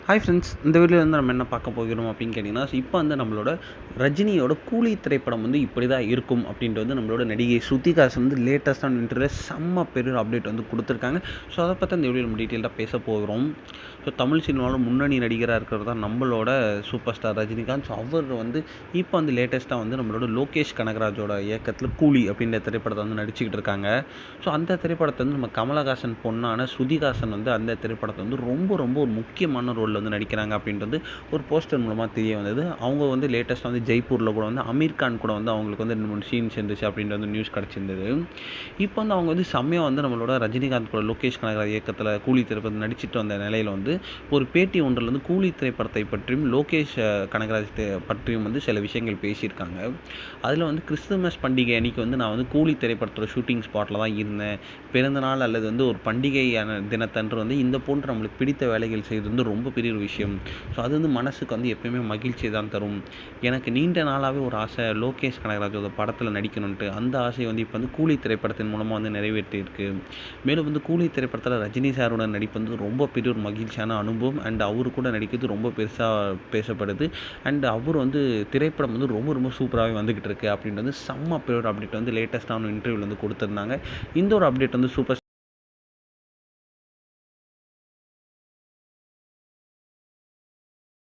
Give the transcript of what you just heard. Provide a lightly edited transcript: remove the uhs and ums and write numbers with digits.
Hi friends, இந்த வீடியோவில் வந்து நம்ம என்ன பார்க்க போகிறோம் அப்படின்னு கேட்டிங்கன்னா, இப்போ வந்து நம்மளோட ரஜினியோட கூலி திரைப்படம் வந்து இப்படி தான் இருக்கும் அப்படின்ட்டு வந்து நம்மளோட நடிகை ஸ்ருதிஹாசன் வந்து லேட்டஸ்ட்டான இன்டர்வியூவில் செம்ம பெரிய அப்டேட் வந்து கொடுத்துருக்காங்க. ஸோ அதை பற்றி அந்த வீடியோ நம்ம டீட்டெயிலாக பேச போகிறோம். ஸோ தமிழ் சினிமாவில் முன்னணி நடிகராக இருக்கிறது தான் நம்மளோட சூப்பர் ஸ்டார் ரஜினிகாந்த். ஸோ அவர் வந்து இப்போ வந்து லேட்டஸ்ட்டாக வந்து நம்மளோட லோகேஷ் கனகராஜோட இயக்கத்தில் கூலி அப்படின்ற திரைப்படத்தை வந்து நடிச்சுக்கிட்டு இருக்காங்க. ஸோ அந்த திரைப்படத்தை வந்து நம்ம கமலஹாசன் பொண்ணான ஸ்ருதிஹாசன் வந்து அந்த திரைப்படத்தை வந்து ரொம்ப ரொம்ப ஒரு முக்கியமான ரோலில் வந்து நடிக்கிறாங்க அப்படின்றது ஒரு போஸ்டர் மூலமாக தெரிய வந்தது. அவங்க வந்து லேட்டஸ்ட்டாக வந்து ஜெய்ப்பூரில் கூட வந்து அமீர் கான் கூட வந்து அவங்களுக்கு வந்து 2-3 சீன்ஸ் இருந்துச்சு அப்படின்ற வந்து நியூஸ் கிடச்சிருந்தது. இப்போ வந்து அவங்க வந்து செம்மையாக வந்து நம்மளோட ரஜினிகாந்த் கூட லோகேஷ் கனகராஜ் இயக்கத்தில் கூலி திரைப்படம் நடிச்சிட்டு வந்த நிலையில் வந்து ஒரு பேட்டி ஒன்றில் வந்து கூலி திரைப்படத்தை பற்றியும் லோகேஷ் கனகராஜ் பற்றியும் வந்து சில விஷயங்கள் பேசியிருக்காங்க. அதில் வந்து கிறிஸ்துமஸ் பண்டிகை அன்றைக்கி வந்து நான் வந்து கூலி திரைப்படத்தோட ஷூட்டிங் ஸ்பாட்டில் தான் இருந்தேன். பிறந்தநாள் அல்லது வந்து ஒரு பண்டிகையான தினத்தன்று வந்து இந்த போன்று நம்மளுக்கு பிடித்த வேலைகள் செய்கிறது வந்து ரொம்ப பெரிய ஒரு விஷயம். ஸோ அது வந்து மனசுக்கு வந்து எப்பயுமே மகிழ்ச்சியை தான் தரும். எனக்கு நீண்ட நாளாகவே ஒரு ஆசை லோகேஷ் கனகராஜோட படத்தில் நடிக்கணுன்ட்டு. அந்த ஆசையை வந்து இப்போ வந்து கூலி திரைப்படத்தின் மூலமாக வந்து நிறைவேற்றியிருக்கு. மேலும் வந்து கூலி திரைப்படத்தில் ரஜினி சாரோட நடிப்பு வந்து ரொம்ப பெரிய ஒரு மகிழ்ச்சியான அனுபவம். அண்ட் அவரு கூட நடிக்கிறது ரொம்ப பெருசாக பேசப்படுது. அண்ட் அவர் வந்து திரைப்படம் வந்து ரொம்ப ரொம்ப சூப்பராகவே வந்துக்கிட்டு இருக்கு அப்படின்றது செம்ம பெரிய ஒரு அப்டேட் வந்து லேட்டஸ்ட்டான இன்டர்வியூவில் வந்து கொடுத்துருந்தாங்க. இந்த ஒரு அப்டேட் வந்து சூப்பர்